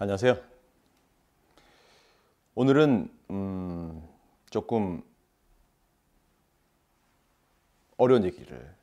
안녕하세요. 오늘은 조금 어려운 얘기를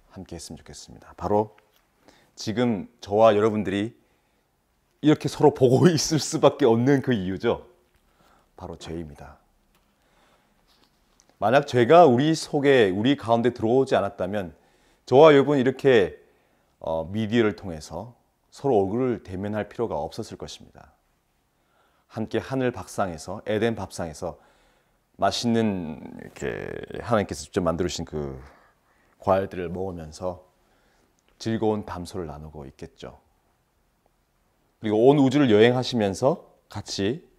함께 했으면 좋겠습니다. 바로 지금 저와 여러분들이 이렇게 서로 보고 있을 수밖에 없는 그 이유죠. 바로 죄입니다. 만약 죄가 우리 속에, 우리 가운데 들어오지 않았다면 저와 여러분 이렇게 미디어를 통해서 서로 얼굴을 대면할 필요가 없었을 것입니다. 함께 하늘 밥상에서, 에덴 밥상에서 맛있는 이렇게 하나님께서 직접 만들어주신 그 과일들을 먹으면서 즐거운 밤소를 나누고 있겠죠. 그리고 온 우주를 여행하시면서 같이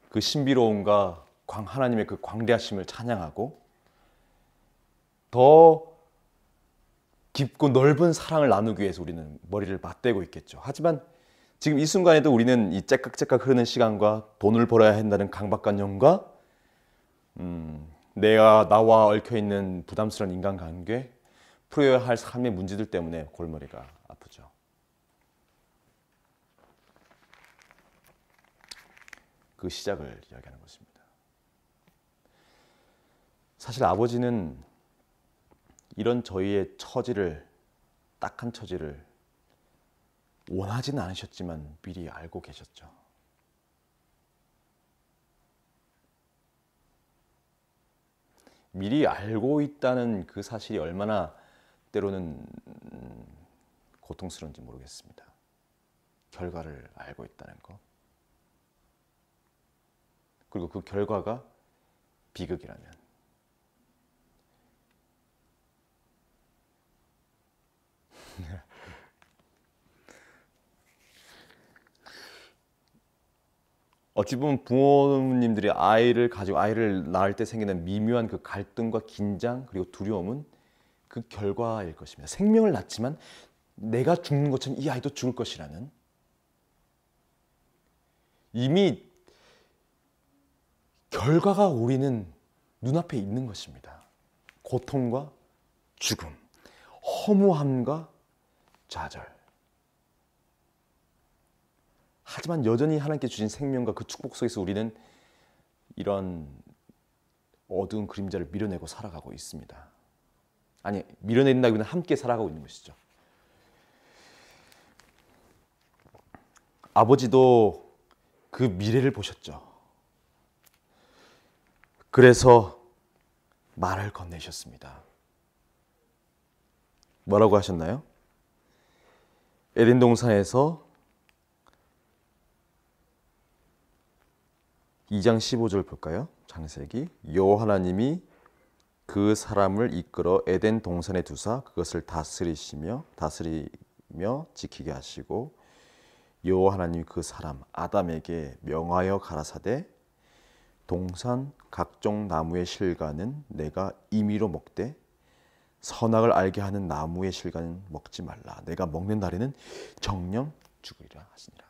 그 신비로움과 하나님의 그 광대하심을 찬양하고 더 깊고 넓은 사랑을 나누기 위해서 우리는 머리를 맞대고 있겠죠. 하지만 지금 이 순간에도 우리는 이 째깍째깍 흐르는 시간과 돈을 벌어야 한다는 강박관념과 나와 얽혀있는 부담스러운 인간관계, 풀어야 할 삶의 문제들 때문에 골머리가 아프죠. 그 시작을 이야기하는 것입니다. 사실 아버지는 이런 저희의 처지를, 딱한 처지를 원하지는 않으셨지만 미리 알고 계셨죠. 미리 알고 있다는 그 사실이 얼마나 때로는 고통스러운지 모르겠습니다. 결과를 알고 있다는 것. 그리고 그 결과가 비극이라면. 어찌 보면 부모님들이 아이를 가지고 아이를 낳을 때 생기는 미묘한 그 갈등과 긴장 그리고 두려움은 그 결과일 것입니다. 생명을 낳지만 내가 죽는 것처럼 이 아이도 죽을 것이라는 이미 결과가 우리는 눈앞에 있는 것입니다. 고통과 죽음, 허무함과 좌절. 하지만 여전히 하나님께 주신 생명과 그 축복 속에서 우리는 이런 어두운 그림자를 밀어내고 살아가고 있습니다. 아니, 밀어낸다기보다는 함께 살아가고 있는 것이죠. 아버지도 그 미래를 보셨죠. 그래서 말을 건네셨습니다. 뭐라고 하셨나요? 에덴 동산에서 2장 15절 볼까요? 창세기. 여호와 하나님이 그 사람을 이끌어 에덴 동산에 두사 그것을 다스리며 지키게 하시고 여호와 하나님이 그 사람 아담에게 명하여 가라사대 동산 각종 나무의 실과는 내가 임의로 먹되 선악을 알게 하는 나무의 실과는 먹지 말라. 내가 먹는 날에는 정령 죽으리라 하시니라.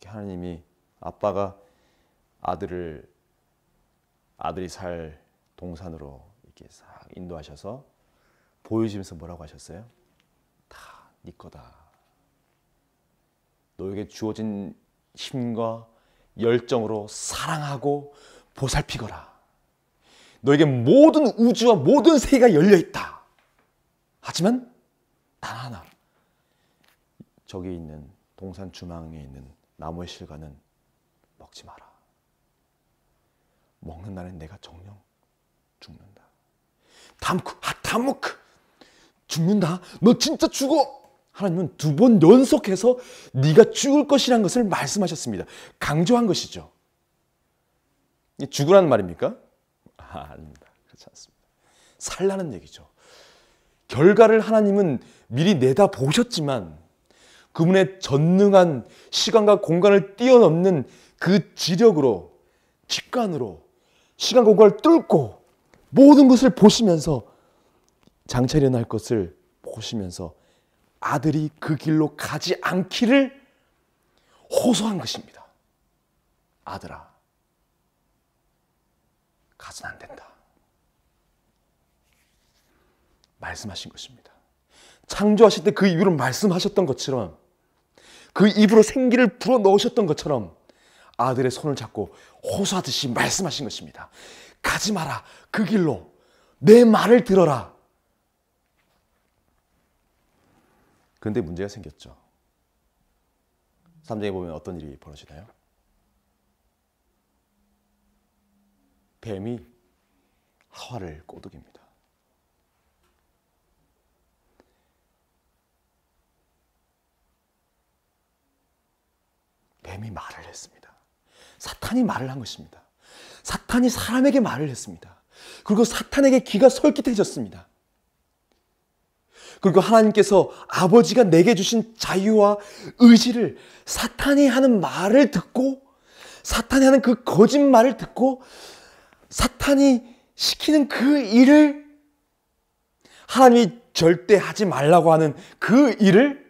하나님이 아빠가 아들이 살 동산으로 이렇게 싹 인도하셔서 보여주면서 뭐라고 하셨어요? 다 네 거다. 너에게 주어진 힘과 열정으로 사랑하고 보살피거라. 너에게 모든 우주와 모든 세계가 열려 있다. 하지만 단 하나, 저기 있는 동산 중앙에 있는 나무의 실과는 먹지 마라. 먹는 날엔 내가 정령 죽는다. 다무크 죽는다. 너 진짜 죽어. 하나님은 2번 연속해서 네가 죽을 것이라는 것을 말씀하셨습니다. 강조한 것이죠. 죽으라는 말입니까? 아닙니다. 그렇지 않습니다. 살라는 얘기죠. 결과를 하나님은 미리 내다보셨지만 그분의 전능한 시간과 공간을 뛰어넘는 그 지력으로, 직관으로 시간 공간을 뚫고 모든 것을 보시면서 장차 일어날 것을 보시면서 아들이 그 길로 가지 않기를 호소한 것입니다. 아들아, 가서는 안 된다. 말씀하신 것입니다. 창조하실 때 그 입으로 말씀하셨던 것처럼, 그 입으로 생기를 불어넣으셨던 것처럼 아들의 손을 잡고 호소하듯이 말씀하신 것입니다. 가지 마라. 그 길로. 내 말을 들어라. 그런데 문제가 생겼죠. 3장에 보면 어떤 일이 벌어지나요? 뱀이 하와를 꼬드깁니다. 뱀이 말을 했습니다. 사탄이 말을 한 것입니다. 사탄이 사람에게 말을 했습니다. 그리고 사탄에게 귀가 솔깃해졌습니다. 그리고 하나님께서 아버지가 내게 주신 자유와 의지를 사탄이 하는 말을 듣고, 사탄이 하는 그 거짓말을 듣고, 사탄이 시키는 그 일을, 하나님이 절대 하지 말라고 하는 그 일을,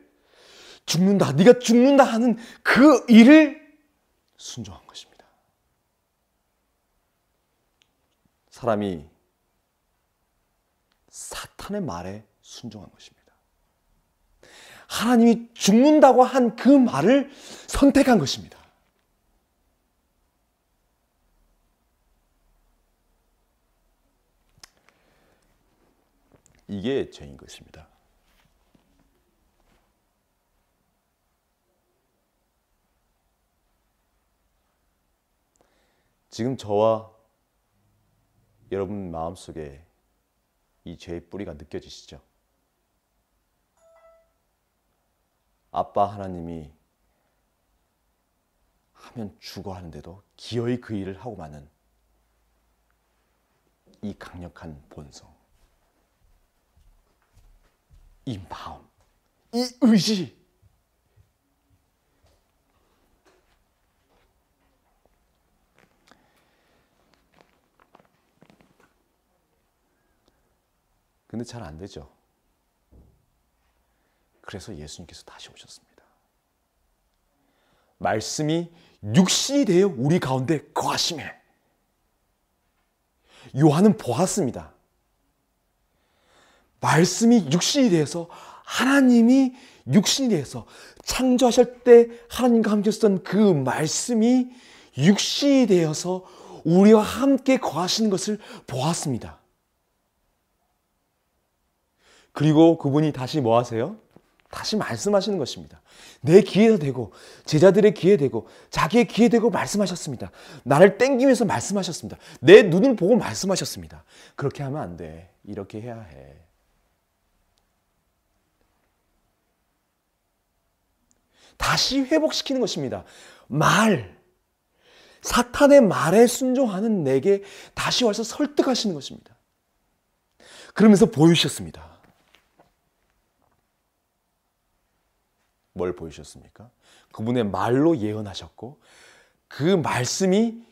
죽는다, 네가 죽는다 하는 그 일을 순종한 것입니다. 사람이 사탄의 말에 순종한 것입니다. 하나님이 죽는다고 한 그 말을 선택한 것입니다. 이게 죄인 것입니다. 지금 저와 여러분 마음속에 이 죄의 뿌리가 느껴지시죠? 아빠 하나님이 하면 죽어 하는데도 기어이 그 일을 하고 마는 이 강력한 본성, 이 마음, 이 의지, 근데 잘 안 되죠. 그래서 예수님께서 다시 오셨습니다. 말씀이 육신이 되어 우리 가운데 거하심에, 요한은 보았습니다. 말씀이 육신이 되어서, 하나님이 육신이 되어서 창조하실 때 하나님과 함께 있었던 그 말씀이 육신이 되어서 우리와 함께 거하시는 것을 보았습니다. 그리고 그분이 다시 뭐 하세요? 다시 말씀하시는 것입니다. 내 귀에 대고, 제자들의 귀에 대고, 자기의 귀에 대고 말씀하셨습니다. 나를 땡기면서 말씀하셨습니다. 내 눈을 보고 말씀하셨습니다. 그렇게 하면 안 돼. 이렇게 해야 해. 다시 회복시키는 것입니다. 사탄의 말에 순종하는 내게 다시 와서 설득하시는 것입니다. 그러면서 보여주셨습니다. 뭘 보여주셨습니까? 그분의 말로 예언하셨고, 그 말씀이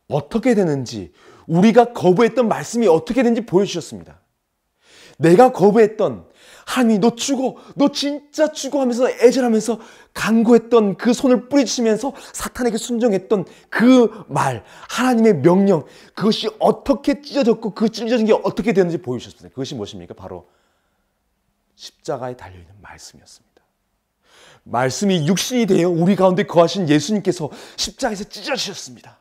어떻게 되는지, 우리가 거부했던 말씀이 어떻게 되는지 보여주셨습니다. 내가 거부했던, 하나님이 너 죽어, 너 진짜 죽어 하면서 애절하면서 간구했던 그 손을 뿌리치면서 사탄에게 순종했던 그 말, 하나님의 명령, 그것이 어떻게 찢어졌고 그 찢어진 게 어떻게 되는지 보여주셨습니다. 그것이 무엇입니까? 바로 십자가에 달려있는 말씀이었습니다. 말씀이 육신이 되어 우리 가운데 거하신 예수님께서 십자가에서 찢어지셨습니다.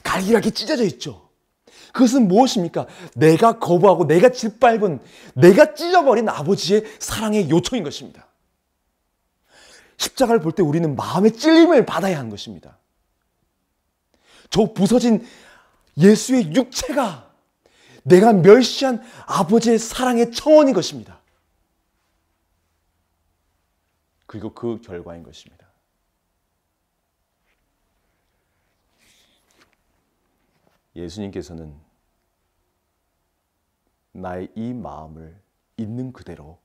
갈기하게 찢어져 있죠. 그것은 무엇입니까? 내가 거부하고 내가 짓밟은, 내가 찢어버린 아버지의 사랑의 요청인 것입니다. 십자가를 볼 때 우리는 마음의 찔림을 받아야 하는 것입니다. 저 부서진 예수의 육체가 내가 멸시한 아버지의 사랑의 청원인 것입니다. 그리고 그 결과인 것입니다. 예수님께서는 나의 이 마음을 있는 그대로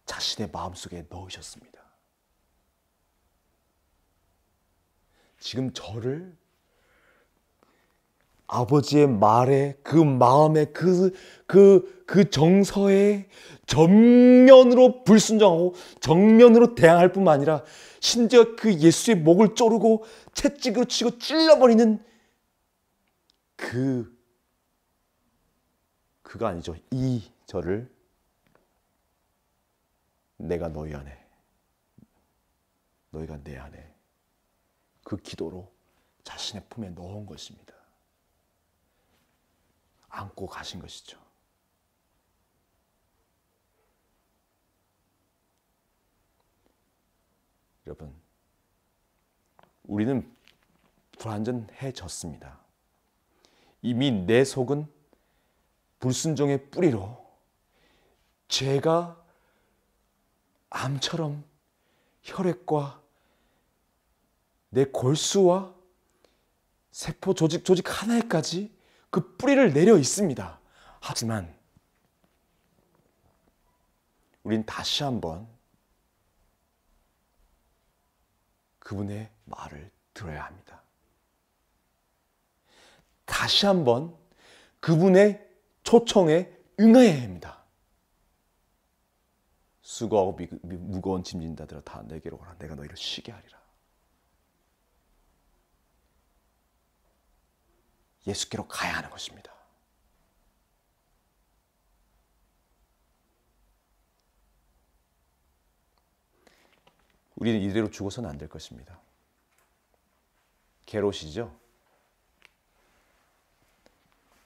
자신의 마음속에 넣으셨습니다. 지금 저를 아버지의 말에, 그 마음에, 그 정서에 정면으로 불순종하고 정면으로 대항할 뿐만 아니라 심지어 그 예수의 목을 조르고 채찍으로 치고 찔러버리는 그 그가 아니죠. 이 저를 내가 너희 안에, 너희가 내 안에, 그 기도로 자신의 품에 넣은 것입니다. 안고 가신 것이죠. 여러분, 우리는 불완전해졌습니다. 이미 내 속은 불순종의 뿌리로 죄가 암처럼 혈액과 내 골수와 세포 조직 하나에까지 그 뿌리를 내려 있습니다. 하지만 우린 다시 한번 그분의 말을 들어야 합니다. 다시 한번 그분의 초청에 응해야 합니다. 수고하고 무거운 짐진 자들아 다 내게로 오라. 내가 너희를 쉬게 하리라. 예수께로 가야 하는 것입니다. 우리는 이대로 죽어서는 안 될 것입니다. 괴로우시죠?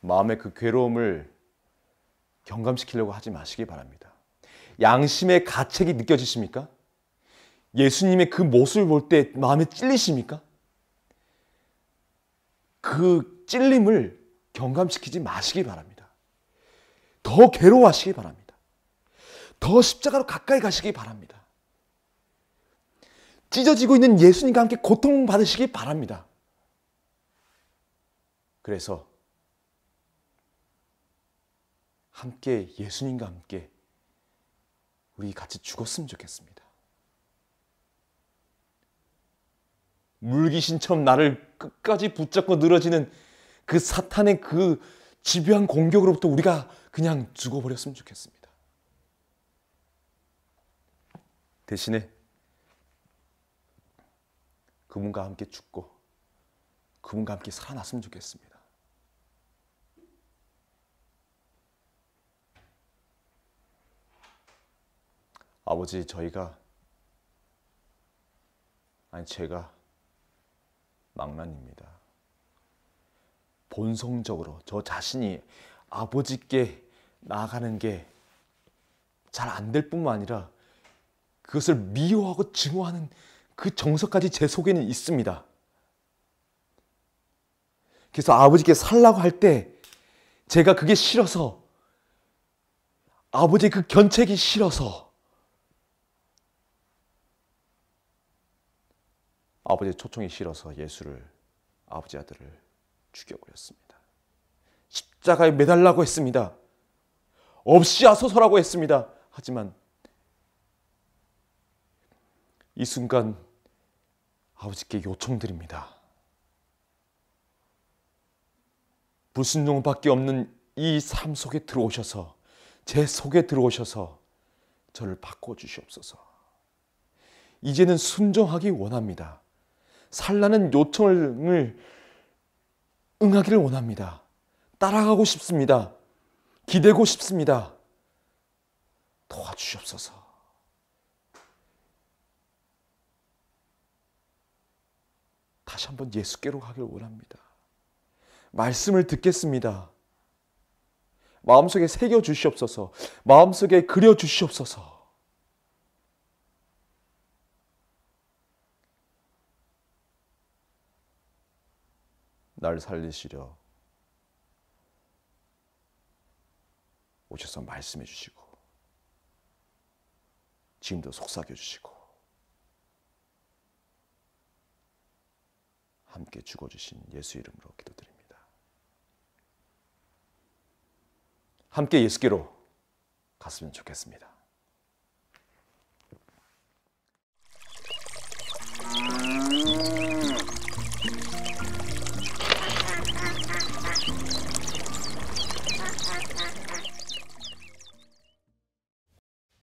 마음의 그 괴로움을 경감시키려고 하지 마시기 바랍니다. 양심의 가책이 느껴지십니까? 예수님의 그 모습을 볼 때 마음에 찔리십니까? 그 찔림을 경감시키지 마시기 바랍니다. 더 괴로워하시기 바랍니다. 더 십자가로 가까이 가시기 바랍니다. 찢어지고 있는 예수님과 함께 고통받으시기 바랍니다. 그래서 함께 예수님과 함께 우리 같이 죽었으면 좋겠습니다. 물귀신처럼 나를 끝까지 붙잡고 늘어지는 그 사탄의 그 집요한 공격으로부터 우리가 그냥 죽어버렸으면 좋겠습니다. 대신에 그분과 함께 죽고 그분과 함께 살아났으면 좋겠습니다. 아버지, 제가 망난입니다. 본성적으로 저 자신이 아버지께 나아가는 게 잘 안 될 뿐만 아니라 그것을 미워하고 증오하는 그 정서까지 제 속에는 있습니다. 그래서 아버지께 살라고 할 때 제가 그게 싫어서, 아버지의 그 견책이 싫어서 아버지의 초청이 싫어서 아버지 아들을 죽여버렸습니다. 십자가에 매달라고 했습니다. 없이 하소서라고 했습니다. 하지만 이 순간 아버지께 요청드립니다. 불순종밖에 없는 이 삶 속에 들어오셔서, 제 속에 들어오셔서 저를 바꿔주시옵소서. 이제는 순종하기 원합니다. 살라는 요청을 응하기를 원합니다. 따라가고 싶습니다. 기대고 싶습니다. 도와주시옵소서. 다시 한번 예수께로 가길 원합니다. 말씀을 듣겠습니다. 마음속에 새겨주시옵소서. 마음속에 그려주시옵소서. 날 살리시려 오셔서 말씀해 주시고 지금도 속삭여 주시고 함께 죽어주신 예수 이름으로 기도드립니다. 함께 예수께로 갔으면 좋겠습니다.